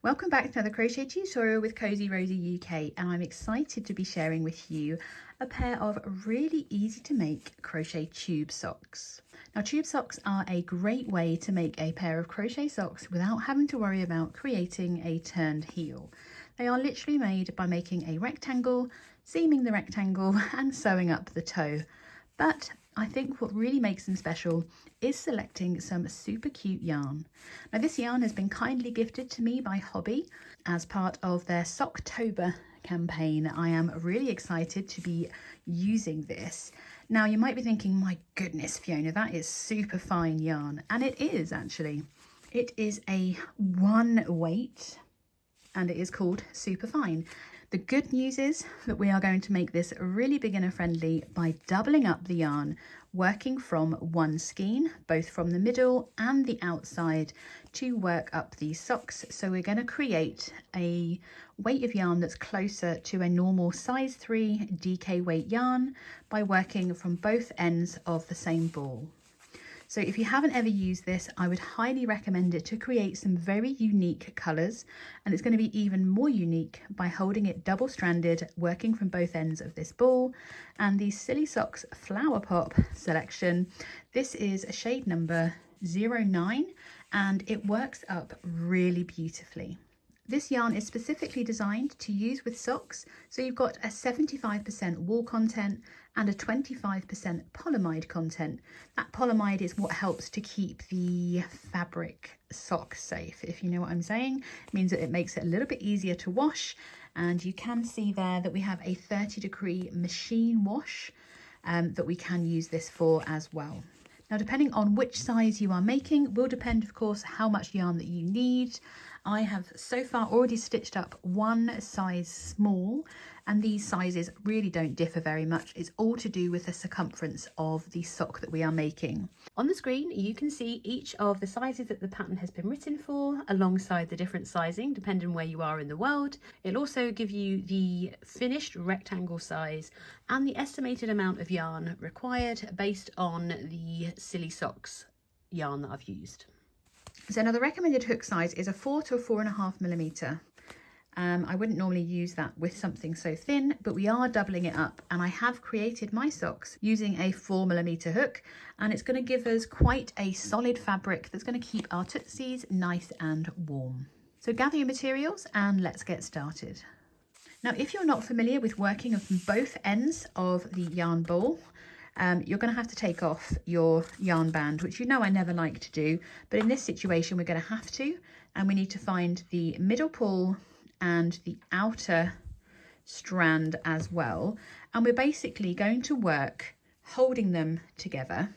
Welcome back to another crochet tutorial with Cozy Rosie UK, and I'm excited to be sharing with you a pair of really easy to make crochet tube socks. Now, tube socks are a great way to make a pair of crochet socks without having to worry about creating a turned heel. They are literally made by making a rectangle, seaming the rectangle and sewing up the toe. But I think what really makes them special is selecting some super cute yarn. Now, this yarn has been kindly gifted to me by Hobby as part of their Socktober campaign. I am really excited to be using this. Now, you might be thinking, my goodness, Fiona, that is super fine yarn. And it is actually. It is a one weight and it is called Super Fine. The good news is that we are going to make this really beginner friendly by doubling up the yarn, working from one skein, both from the middle and the outside, to work up these socks. So we're going to create a weight of yarn that's closer to a normal size 3 DK weight yarn by working from both ends of the same ball. So if you haven't ever used this, I would highly recommend it to create some very unique colours, and it's going to be even more unique by holding it double-stranded, working from both ends of this ball. And the Silly Socks Flower Pop selection, this is a shade number 09, and it works up really beautifully. This yarn is specifically designed to use with socks, so you've got a 75% wool content and a 25% polyamide content. That polyamide is what helps to keep the fabric sock safe, if you know what I'm saying. It means that it makes it a little bit easier to wash, and you can see there that we have a 30-degree machine wash that we can use this for as well. Now, depending on which size you are making will depend, of course, how much yarn that you need. I have so far already stitched up one size small, and these sizes really don't differ very much. It's all to do with the circumference of the sock that we are making. On the screen, you can see each of the sizes that the pattern has been written for, alongside the different sizing, depending where you are in the world. It'll also give you the finished rectangle size and the estimated amount of yarn required based on the Silly Socks yarn that I've used. So now the recommended hook size is a 4 to a 4.5 millimeter. I wouldn't normally use that with something so thin, but we are doubling it up, and I have created my socks using a 4 millimeter hook, and it's going to give us quite a solid fabric that's going to keep our tootsies nice and warm. So gather your materials and let's get started. Now, if you're not familiar with working from both ends of the yarn ball, you're going to have to take off your yarn band, which you know I never like to do, but in this situation we're going to have to, and we need to find the middle pull and the outer strand as well, and we're basically going to work holding them together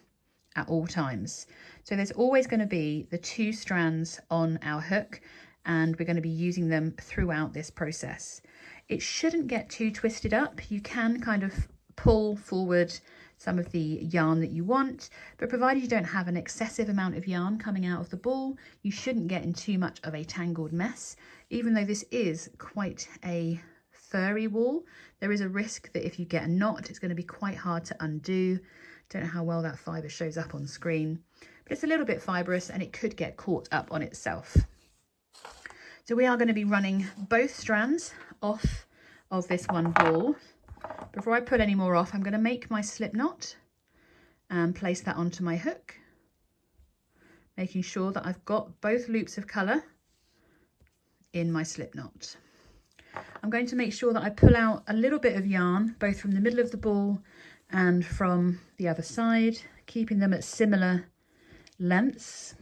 at all times. So there's always going to be the two strands on our hook, and we're going to be using them throughout this process. It shouldn't get too twisted up. You can kind of pull forward some of the yarn that you want, but provided you don't have an excessive amount of yarn coming out of the ball, you shouldn't get in too much of a tangled mess. Even though this is quite a furry wool, there is a risk that if you get a knot, it's going to be quite hard to undo. Don't know how well that fibre shows up on screen, but it's a little bit fibrous and it could get caught up on itself. So we are going to be running both strands off of this one ball. Before I put any more off, I'm going to make my slip knot and place that onto my hook, making sure that I've got both loops of colour in my slip knot. I'm going to make sure that I pull out a little bit of yarn, both from the middle of the ball and from the other side, keeping them at similar lengths.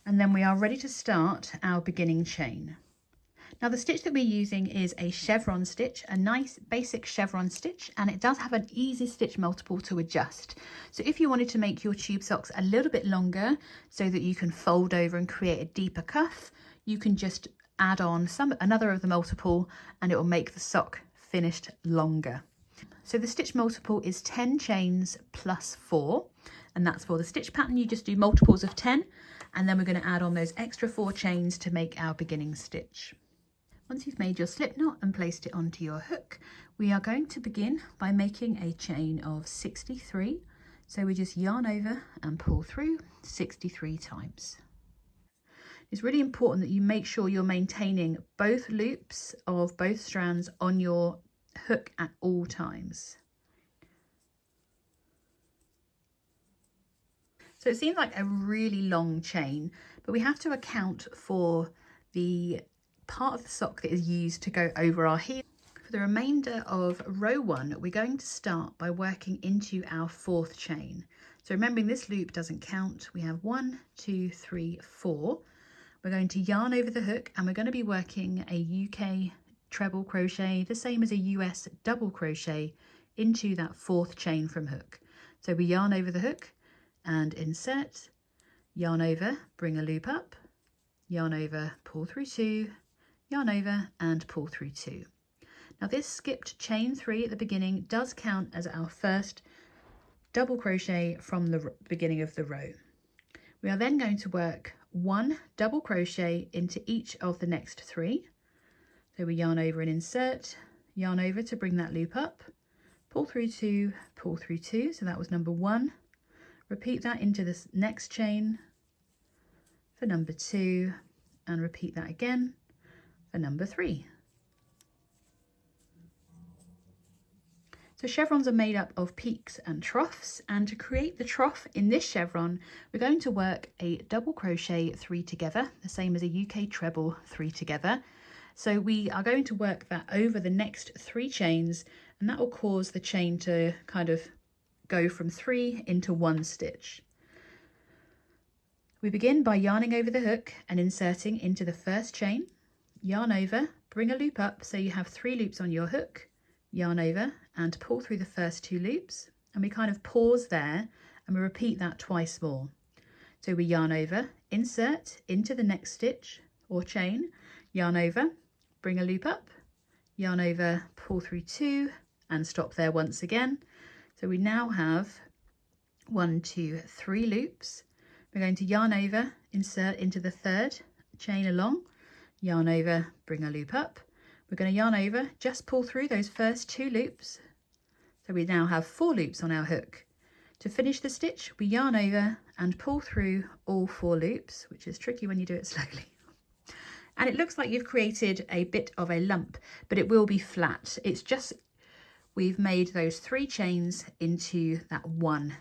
And then we are ready to start our beginning chain. Now, the stitch that we're using is a chevron stitch, a nice basic chevron stitch, and it does have an easy stitch multiple to adjust. So if you wanted to make your tube socks a little bit longer so that you can fold over and create a deeper cuff, you can just add on another of the multiple and it will make the sock finished longer. So the stitch multiple is 10 chains plus 4, and that's for the stitch pattern. You just do multiples of 10, and then we're going to add on those extra 4 chains to make our beginning stitch. Once you've made your slip knot and placed it onto your hook, we are going to begin by making a chain of 63. So we just yarn over and pull through 63 times. it's really important that you make sure you're maintaining both loops of both strands on your hook at all times. So it seems like a really long chain, but we have to account for the part of the sock that is used to go over our heel. For the remainder of row 1, we're going to start by working into our 4th chain. So remembering this loop doesn't count, we have 1, 2, 3, 4. We're going to yarn over the hook and we're going to be working a UK treble crochet, the same as a US double crochet, into that 4th chain from hook. So we yarn over the hook and insert, yarn over, bring a loop up, yarn over, pull through 2, yarn over and pull through 2. Now this skipped chain 3 at the beginning does count as our first double crochet from the beginning of the row. We are then going to work 1 double crochet into each of the next 3. So we yarn over and insert, yarn over to bring that loop up, pull through 2, pull through 2, so that was number 1. Repeat that into this next chain for number 2 and repeat that again for number 3. So chevrons are made up of peaks and troughs, and to create the trough in this chevron we're going to work a double crochet 3 together, the same as a UK treble 3 together. So we are going to work that over the next 3 chains, and that will cause the chain to kind of go from 3 into 1 stitch. We begin by yarning over the hook and inserting into the first chain, yarn over, bring a loop up so you have 3 loops on your hook, yarn over and pull through the first 2 loops, and we kind of pause there and we repeat that twice more. So we yarn over, insert into the next stitch or chain, yarn over, bring a loop up, yarn over, pull through 2 and stop there once again. So we now have 1, 2, 3 loops. We're going to yarn over, insert into the 3rd chain along, yarn over, bring a loop up. We're going to yarn over, just pull through those first 2 loops. So we now have 4 loops on our hook. To finish the stitch, we yarn over and pull through all 4 loops, which is tricky when you do it slowly. And it looks like you've created a bit of a lump, but it will be flat. It's just, we've made those 3 chains into that 1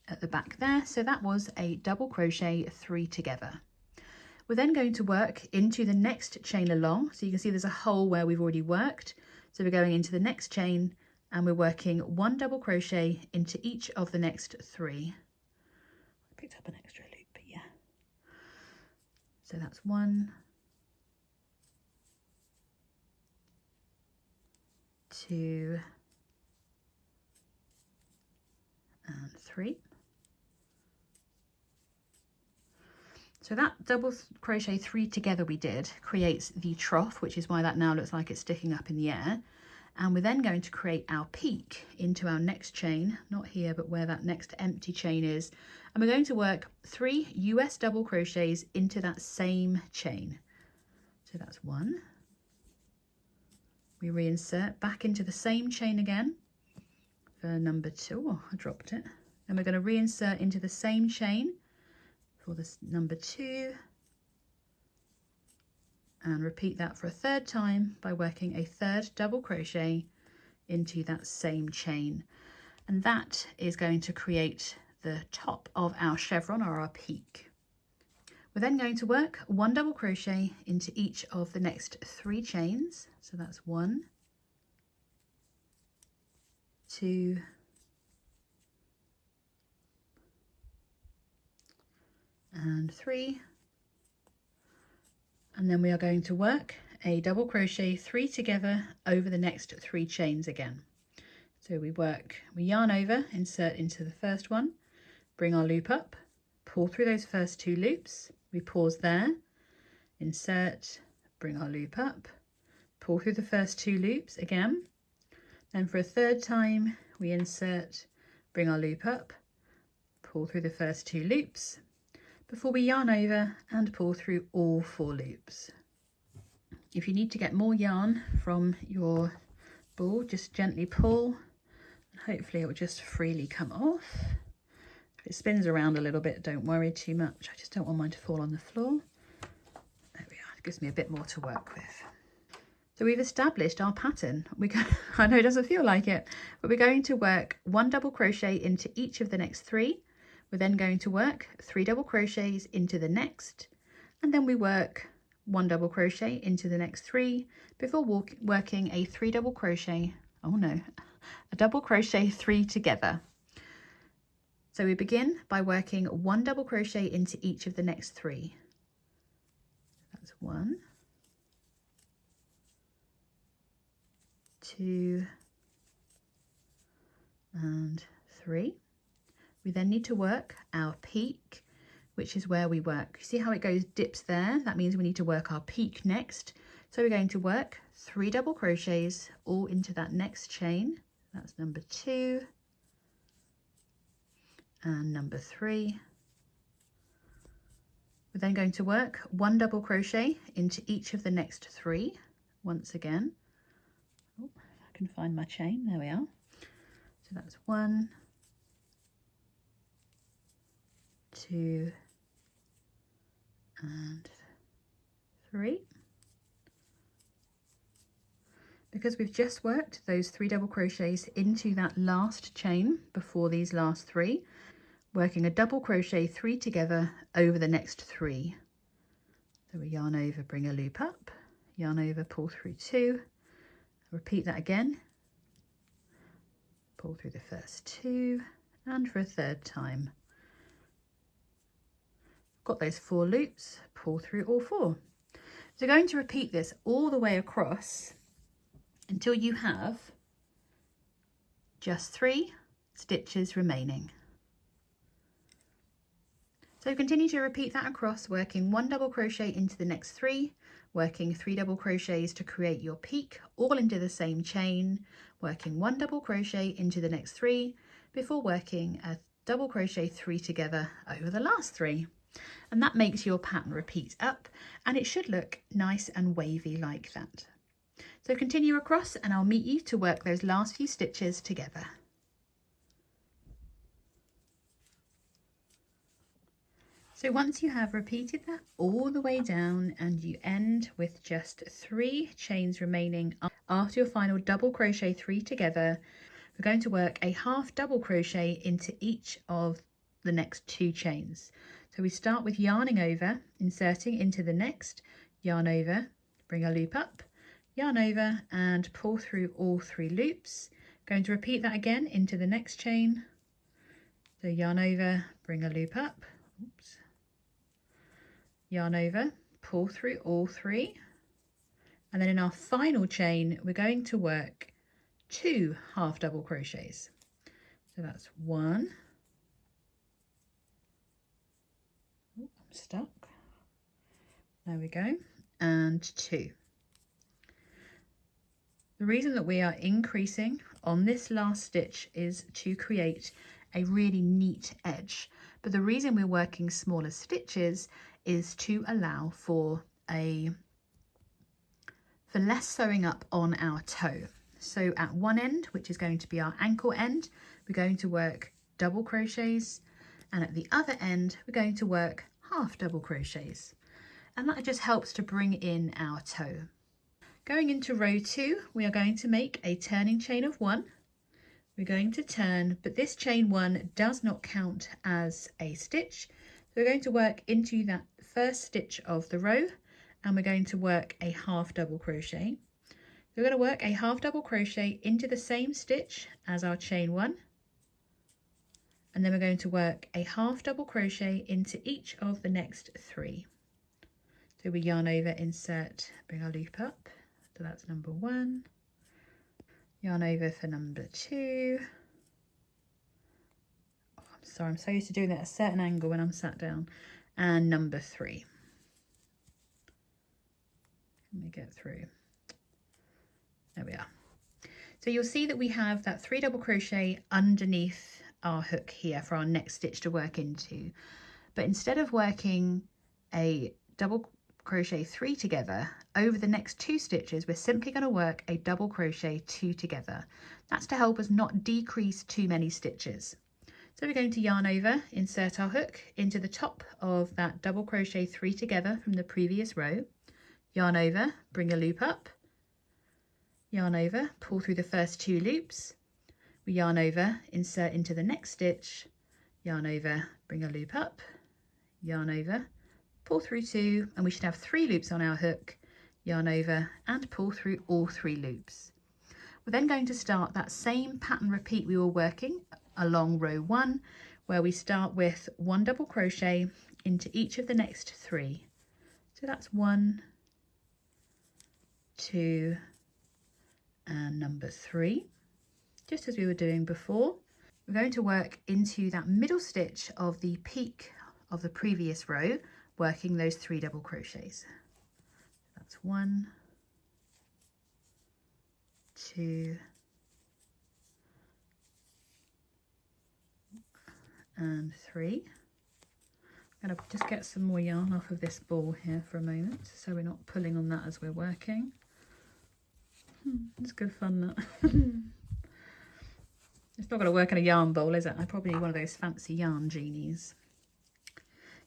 at the back there. So that was a double crochet 3 together. We're then going to work into the next chain along. So you can see there's a hole where we've already worked. So we're going into the next chain and we're working 1 double crochet into each of the next 3. I picked up an extra loop, but yeah. So that's 1, 2, and 3. So that double crochet 3 together we did creates the trough, which is why that now looks like it's sticking up in the air. And we're then going to create our peak into our next chain, not here, but where that next empty chain is. And we're going to work 3 US double crochets into that same chain. So that's 1. We reinsert back into the same chain again for number 2. Oh, I dropped it. And we're going to reinsert into the same chain for this number 2 and repeat that for a 3rd time by working a 3rd double crochet into that same chain, and that is going to create the top of our chevron or our peak. We're then going to work 1 double crochet into each of the next 3 chains, so that's 1, 2, and 3, and then we are going to work a double crochet 3 together over the next 3 chains again. So we yarn over, insert into the first one, bring our loop up, pull through those first 2 loops, we pause there, insert, bring our loop up, pull through the first 2 loops again, then for a 3rd time we insert, bring our loop up, pull through the first 2 loops before we yarn over and pull through all 4 loops. If you need to get more yarn from your ball, just gently pull and hopefully it will just freely come off. If it spins around a little bit, don't worry too much. I just don't want mine to fall on the floor. Gives me a bit more to work with. So we've established our pattern. I know it doesn't feel like it, but we're going to work 1 double crochet into each of the next 3. We're then going to work 3 double crochets into the next, and then we work 1 double crochet into the next 3 before working a 3 double crochet, a double crochet 3 together. So we begin by working 1 double crochet into each of the next 3. That's 1, 2, and 3. We then need to work our peak, which is where we work. See how it goes, dips there? That means we need to work our peak next. So we're going to work 3 double crochets all into that next chain. That's number 2 and number 3. We're then going to work 1 double crochet into each of the next 3 once again. Oh, if I can find my chain, there we are. So that's 1, 2, and 3. Because we've just worked those 3 double crochets into that last chain before these last 3, working a double crochet 3 together over the next 3. So we yarn over, bring a loop up, yarn over, pull through 2, repeat that again, pull through the first 2, and for a 3rd time. Got those 4 loops, pull through all 4. So you're going to repeat this all the way across until you have just 3 stitches remaining. So continue to repeat that across, working 1 double crochet into the next 3, working 3 double crochets to create your peak, all into the same chain, working 1 double crochet into the next 3 before working a double crochet 3 together over the last 3. And that makes your pattern repeat up, and it should look nice and wavy like that. So continue across and I'll meet you to work those last few stitches together. So once you have repeated that all the way down and you end with just 3 chains remaining after your final double crochet 3 together, we're going to work a half double crochet into each of the next 2 chains. So we start with yarning over, inserting into the next, yarn over, bring a loop up, yarn over and pull through all 3 loops. Going to repeat that again into the next chain. So yarn over, bring a loop up, oops, yarn over, pull through all 3, and then in our final chain we're going to work 2 half double crochets. So that's 1, oh, I'm stuck, there we go, and 2. The reason that we are increasing on this last stitch is to create a really neat edge, but the reason we're working smaller stitches is to allow for less sewing up on our toe. So at one end, which is going to be our ankle end, we're going to work double crochets, and at the other end we're going to work half double crochets, and that just helps to bring in our toe. Going into row 2, we are going to make a turning chain of 1. We're going to turn, but this chain 1 does not count as a stitch. So we're going to work into that first stitch of the row, and we're going to work a half double crochet. So we're going to work a half double crochet into the same stitch as our chain 1, and then we're going to work a half double crochet into each of the next 3. So we yarn over, insert, bring our loop up. So that's number 1, yarn over for number 2. Oh, I'm sorry, I'm so used to doing that at a certain angle when I'm sat down. And number 3. Let me get through. There we are. So you'll see that we have that 3 double crochet underneath our hook here for our next stitch to work into. But instead of working a double crochet 3 together over the next 2 stitches, we're simply going to work a double crochet 2 together. That's to help us not decrease too many stitches. So we're going to yarn over, insert our hook into the top of that double crochet 3 together from the previous row, yarn over, bring a loop up, yarn over, pull through the first 2 loops, we yarn over, insert into the next stitch, yarn over, bring a loop up, yarn over, pull through 2, and we should have 3 loops on our hook, yarn over and pull through all 3 loops. We're then going to start that same pattern repeat we were working along row 1, where we start with 1 double crochet into each of the next 3. So that's 1, 2, and number 3, just as we were doing before. We're going to work into that middle stitch of the peak of the previous row, working those 3 double crochets. That's 1, 2, and 3. I'm going to just get some more yarn off of this ball here for a moment, so we're not pulling on that as we're working. It's good fun, that. It's not going to work in a yarn bowl, is it? I probably need one of those fancy yarn genies.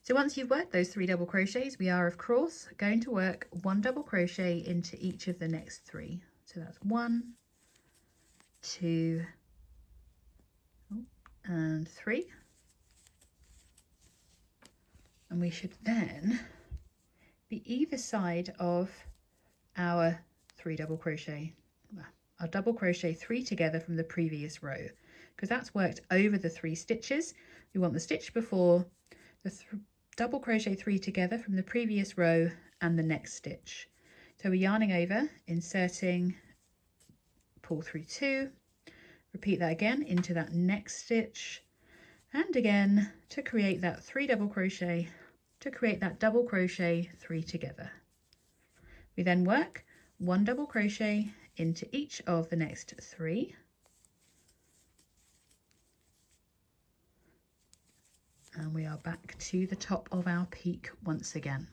So once you've worked those 3 double crochets, we are of course going to work 1 double crochet into each of the next 3. So that's 1, 2, and 3. And we should then be either side of our 3 double crochet, our double crochet 3 together from the previous row, because that's worked over the 3 stitches. We want the stitch before, the double crochet 3 together from the previous row, and the next stitch. So we're yarning over, inserting, pull through 2, repeat that again into that next stitch, and again to create that 3 double crochet, to create that double crochet 3 together. We then work 1 double crochet into each of the next 3, and we are back to the top of our peak once again.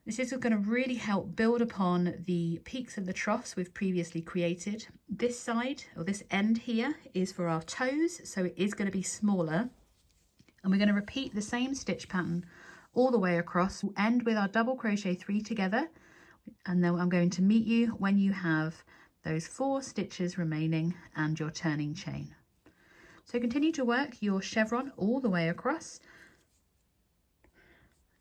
This is going to really help build upon the peaks of the troughs we've previously created. This side, or this end here, is for our toes, so it is going to be smaller. And we're going to repeat the same stitch pattern all the way across. We'll end with our double crochet 3 together, and then I'm going to meet you when you have those 4 stitches remaining and your turning chain. So continue to work your chevron all the way across.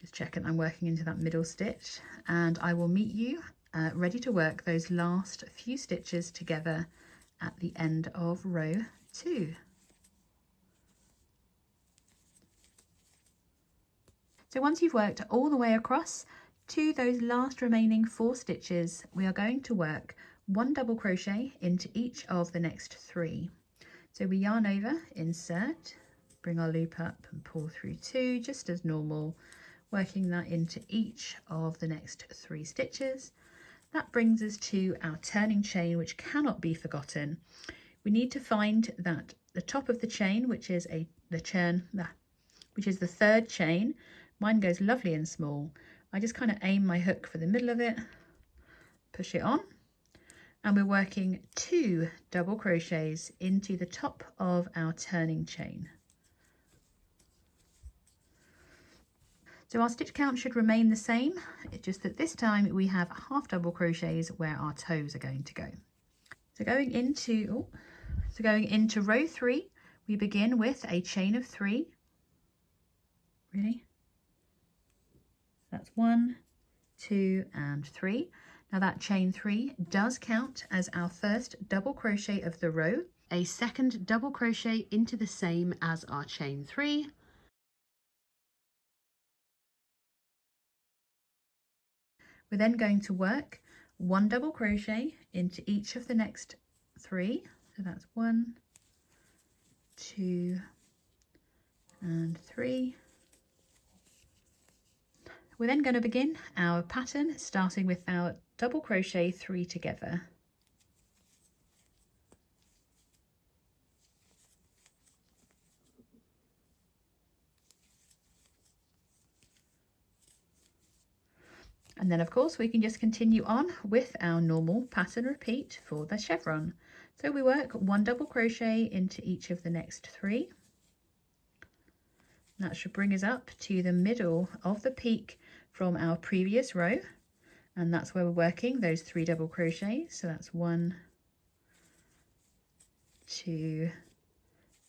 Just checking I'm working into that middle stitch, and I will meet you ready to work those last few stitches together at the end of row 2. So once you've worked all the way across to those last remaining 4 stitches, we are going to work 1 double crochet into each of the next 3. So we yarn over, insert, bring our loop up and pull through 2 just as normal, working that into each of the next 3 stitches. That brings us to our turning chain, which cannot be forgotten. We need to find that the top of the chain, which is the 3rd chain. Mine goes lovely and small. I just kind of aim my hook for the middle of it, push it on, and we're working 2 double crochets into the top of our turning chain. So our stitch count should remain the same, it's just that this time we have half double crochets where our toes are going to go. So going into row 3, we begin with a chain of 3. Really? That's 1, 2, and 3. Now that chain 3 does count as our first double crochet of the row. A second double crochet into the same as our chain 3. We're then going to work 1 double crochet into each of the next 3. So that's 1, 2, and 3. We're then going to begin our pattern starting with our double crochet 3 together. And then of course we can just continue on with our normal pattern repeat for the chevron. So we work 1 double crochet into each of the next 3. That should bring us up to the middle of the peak from our previous row, and that's where we're working those 3 double crochets. So that's 1, 2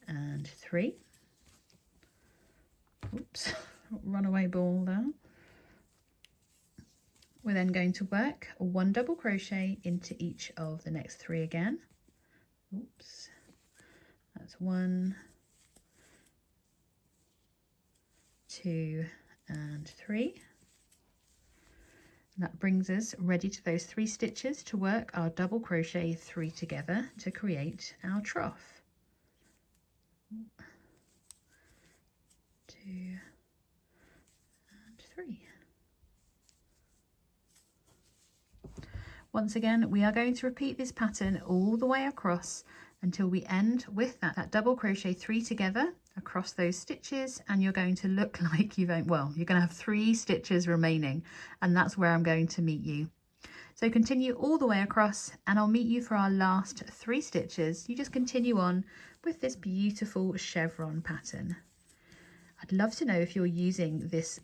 and 3. Oops, runaway ball there. We're then going to work 1 double crochet into each of the next 3 again. Oops, that's 1, 2 and 3. And that brings us ready to those 3 stitches to work our double crochet 3 together to create our trough. 2 and 3. Once again, we are going to repeat this pattern all the way across until we end with that double crochet 3 together across those stitches, and you're going to look like you're going to have 3 stitches remaining, and that's where I'm going to meet you. So continue all the way across, and I'll meet you for our last 3 stitches. You just continue on with this beautiful chevron pattern. I'd love to know if you're using this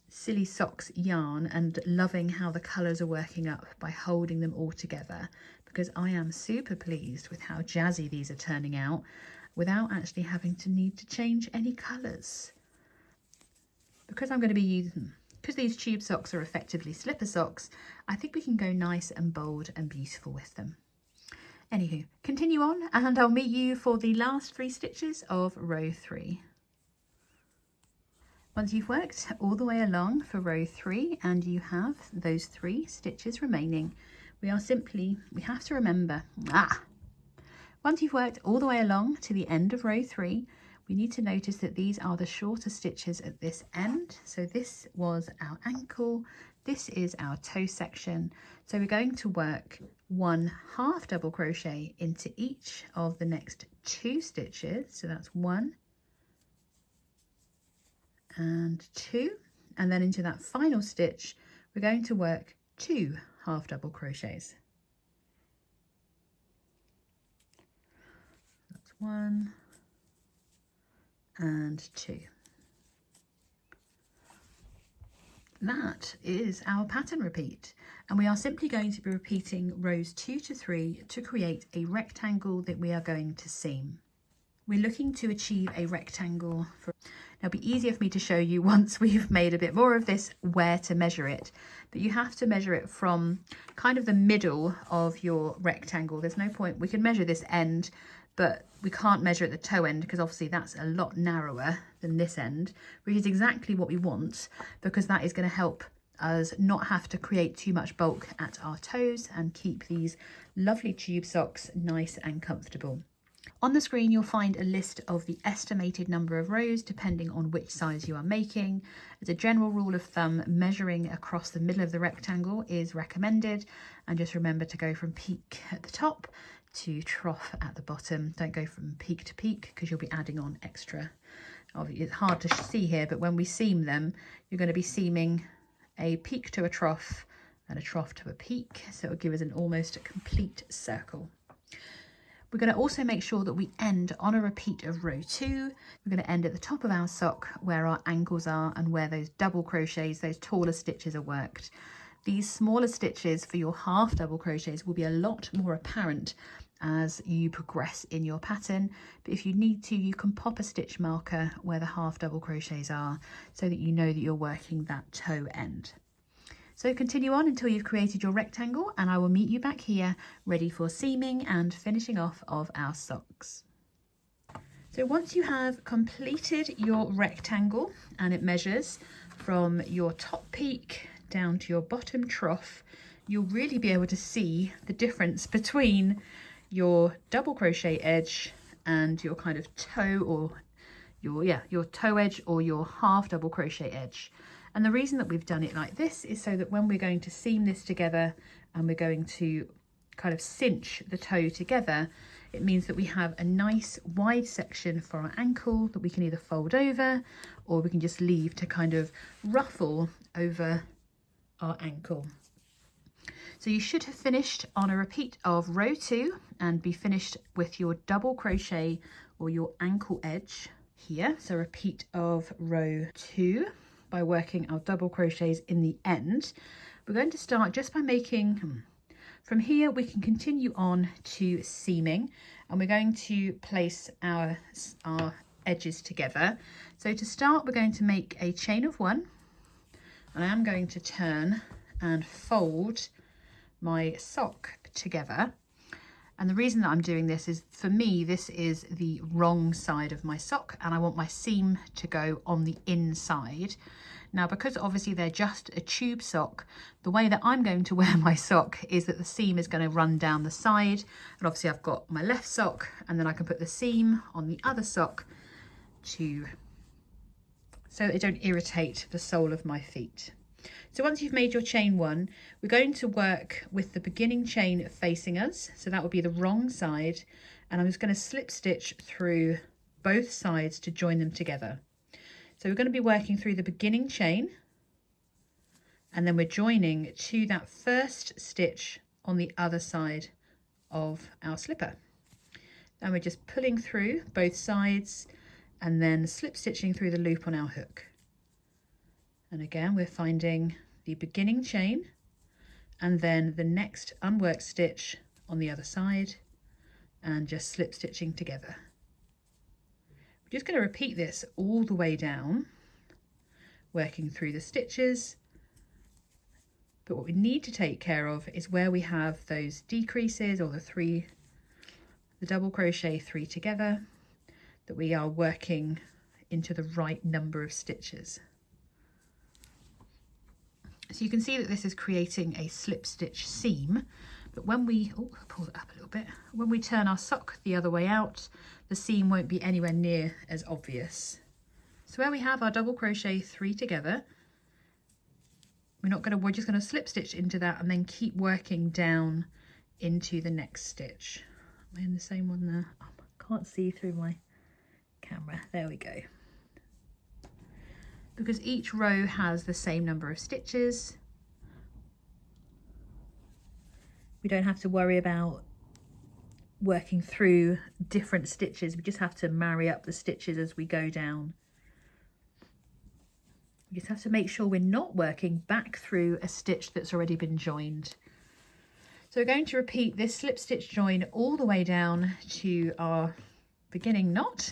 Silly Socks yarn and loving how the colours are working up by holding them all together, because I am super pleased with how jazzy these are turning out without actually having to need to change any colours. Because I'm going to be using, because these tube socks are effectively slipper socks, I think we can go nice and bold and beautiful with them. Anywho, continue on, and I'll meet you for the last 3 stitches of row 3. Once you've worked all the way along for row 3 and you have those 3 stitches remaining, we have to remember, once you've worked all the way along to the end of row 3, we need to notice that these are the shorter stitches at this end. So this was our ankle, this is our toe section. So we're going to work 1 half double crochet into each of the next 2 stitches. So that's 1 and 2, and then into that final stitch we're going to work 2 half double crochets. That's 1 and 2. That is our pattern repeat, and we are simply going to be repeating rows 2 to 3 to create a rectangle that we are going to seam. We're looking to achieve a rectangle for, now it'll be easier for me to show you once we've made a bit more of this where to measure it, but you have to measure it from kind of the middle of your rectangle. There's no point, we can measure this end, but we can't measure at the toe end because obviously that's a lot narrower than this end, which is exactly what we want, because that is going to help us not have to create too much bulk at our toes and keep these lovely tube socks nice and comfortable. On the screen you'll find a list of the estimated number of rows depending on which size you are making. As a general rule of thumb, measuring across the middle of the rectangle is recommended, and just remember to go from peak at the top to trough at the bottom. Don't go from peak to peak because you'll be adding on extra. It's hard to see here, but when we seam them you're going to be seaming a peak to a trough and a trough to a peak, so it'll give us an almost complete circle. We're going to also make sure that we end on a repeat of row 2. We're going to end at the top of our sock where our ankles are and where those double crochets, those taller stitches are worked. These smaller stitches for your half double crochets will be a lot more apparent as you progress in your pattern, but if you need to, you can pop a stitch marker where the half double crochets are so that you know that you're working that toe end. So continue on until you've created your rectangle, and I will meet you back here ready for seaming and finishing off of our socks. So once you have completed your rectangle and it measures from your top peak down to your bottom trough, you'll really be able to see the difference between your double crochet edge and your kind of toe, or your toe edge or your half double crochet edge. And the reason that we've done it like this is so that when we're going to seam this together and we're going to kind of cinch the toe together, it means that we have a nice wide section for our ankle that we can either fold over or we can just leave to kind of ruffle over our ankle. So you should have finished on a repeat of row 2 and be finished with your double crochet or your ankle edge here. So repeat of row 2. by working our double crochets in the end. We're going to start just by making, from here we can continue on to seaming, and we're going to place our edges together. So to start, we're going to make a chain of 1, and I am going to turn and fold my sock together. And the reason that I'm doing this is, for me, this is the wrong side of my sock, and I want my seam to go on the inside. Now, because obviously they're just a tube sock, the way that I'm going to wear my sock is that the seam is going to run down the side, and obviously I've got my left sock, and then I can put the seam on the other sock so they don't irritate the sole of my feet. So once you've made your chain 1, we're going to work with the beginning chain facing us. So that will be the wrong side. And I'm just going to slip stitch through both sides to join them together. So we're going to be working through the beginning chain, and then we're joining to that first stitch on the other side of our slipper. And we're just pulling through both sides and then slip stitching through the loop on our hook. And again, we're finding the beginning chain and then the next unworked stitch on the other side and just slip stitching together. We're just going to repeat this all the way down, working through the stitches. But what we need to take care of is where we have those decreases, or the double crochet 3 together, that we are working into the right number of stitches. So you can see that this is creating a slip stitch seam, but when we, pull it up a little bit, when we turn our sock the other way out, the seam won't be anywhere near as obvious. So where we have our double crochet 3 together, we're just going to slip stitch into that and then keep working down into the next stitch. Am I in the same one there? Oh, I can't see through my camera. There we go. Because each row has the same number of stitches, we don't have to worry about working through different stitches. We just have to marry up the stitches as we go down. We just have to make sure we're not working back through a stitch that's already been joined. So we're going to repeat this slip stitch join all the way down to our beginning knot,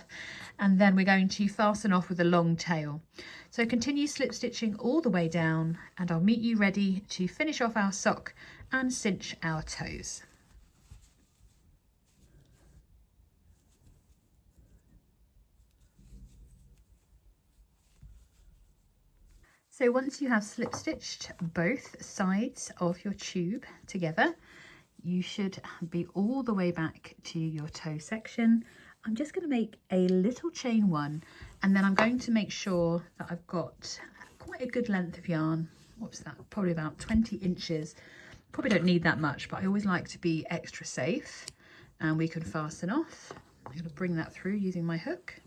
and then we're going to fasten off with a long tail. So continue slip stitching all the way down, and I'll meet you ready to finish off our sock and cinch our toes. So once you have slip stitched both sides of your tube together, you should be all the way back to your toe section. I'm just going to make a little chain 1, and then I'm going to make sure that I've got quite a good length of yarn. What's that? Probably about 20 inches. Probably don't need that much, but I always like to be extra safe. And we can fasten off. I'm going to bring that through using my hook.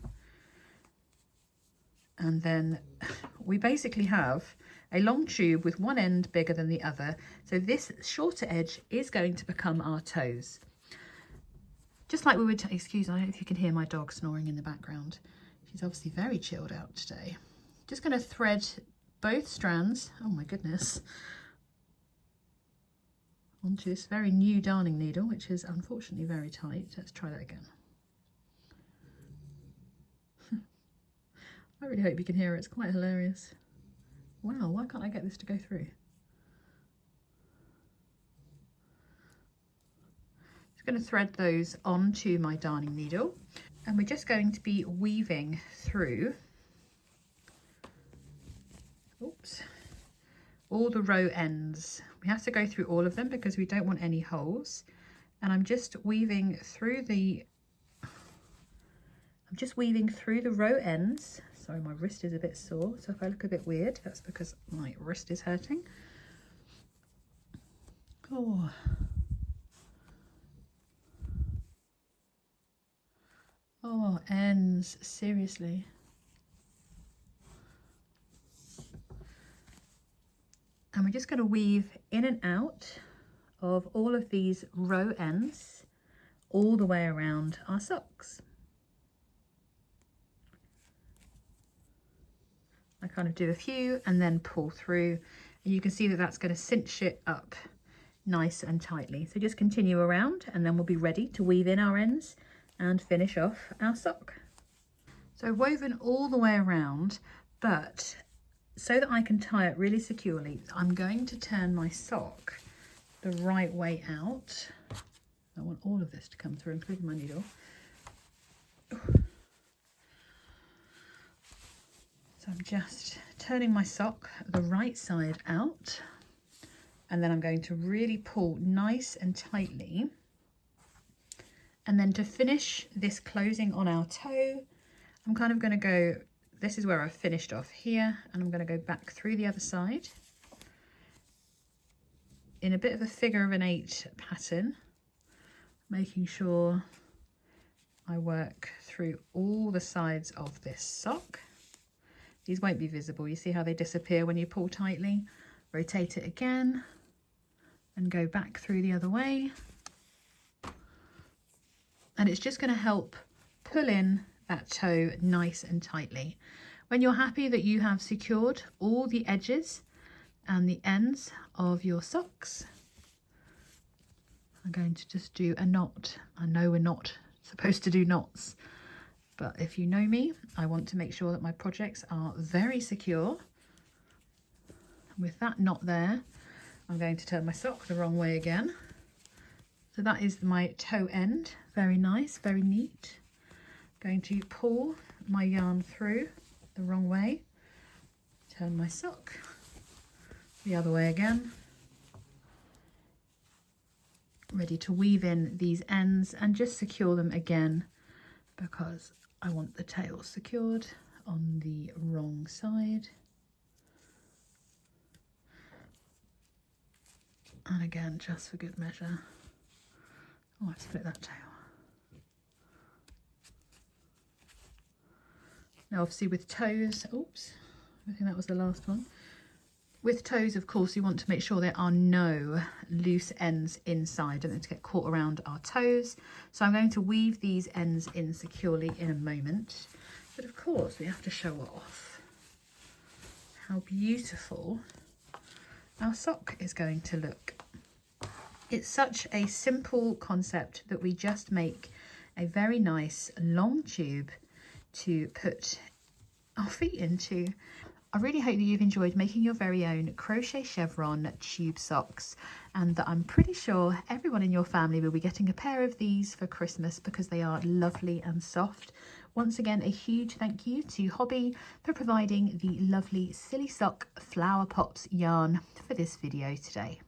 And then we basically have a long tube with one end bigger than the other. So this shorter edge is going to become our toes. Just like we would, excuse me if you can hear my dog snoring in the background. She's obviously very chilled out today. Just going to thread both strands, oh my goodness, onto this very new darning needle, which is unfortunately very tight. Let's try that again. I really hope you can hear it, it's quite hilarious. Wow, why can't I get this to go through? Just going to thread those onto my darning needle, and we're just going to be weaving through all the row ends. We have to go through all of them because we don't want any holes, and I'm just weaving through the row ends. Sorry, my wrist is a bit sore, so if I look a bit weird, that's because my wrist is hurting. Oh, ends, seriously. And we're just going to weave in and out of all of these row ends all the way around our socks. I kind of do a few and then pull through, and you can see that that's going to cinch it up nice and tightly. So just continue around and then we'll be ready to weave in our ends and finish off our sock. So I've woven all the way around, but so that I can tie it really securely, I'm going to turn my sock the right way out. I want all of this to come through, including my needle. So I'm just turning my sock the right side out, and then I'm going to really pull nice and tightly. And then to finish this closing on our toe, I'm kind of going to go, this is where I finished off here, and I'm going to go back through the other side in a bit of a figure of an 8 pattern, making sure I work through all the sides of this sock. These won't be visible. You see how they disappear when you pull tightly? Rotate it again and go back through the other way. And it's just going to help pull in that toe nice and tightly. When you're happy that you have secured all the edges and the ends of your socks, I'm going to just do a knot. I know we're not supposed to do knots, but if you know me, I want to make sure that my projects are very secure. With that knot there, I'm going to turn my sock the wrong way again. So that is my toe end. Very nice, very neat. Going to pull my yarn through the wrong way, turn my sock the other way again. Ready to weave in these ends and just secure them again, because I want the tail secured on the wrong side. And again, just for good measure, I've split that tail. Now obviously with toes, oops, I think that was the last one. With toes, of course, you want to make sure there are no loose ends inside. Don't want to get caught around our toes. So I'm going to weave these ends in securely in a moment. But of course, we have to show off how beautiful our sock is going to look. It's such a simple concept that we just make a very nice long tube to put our feet into. I really hope that you've enjoyed making your very own crochet chevron tube socks, and that I'm pretty sure everyone in your family will be getting a pair of these for Christmas because they are lovely and soft. Once again, a huge thank you to Hobby for providing the lovely Silly Sock Flower Pops yarn for this video today.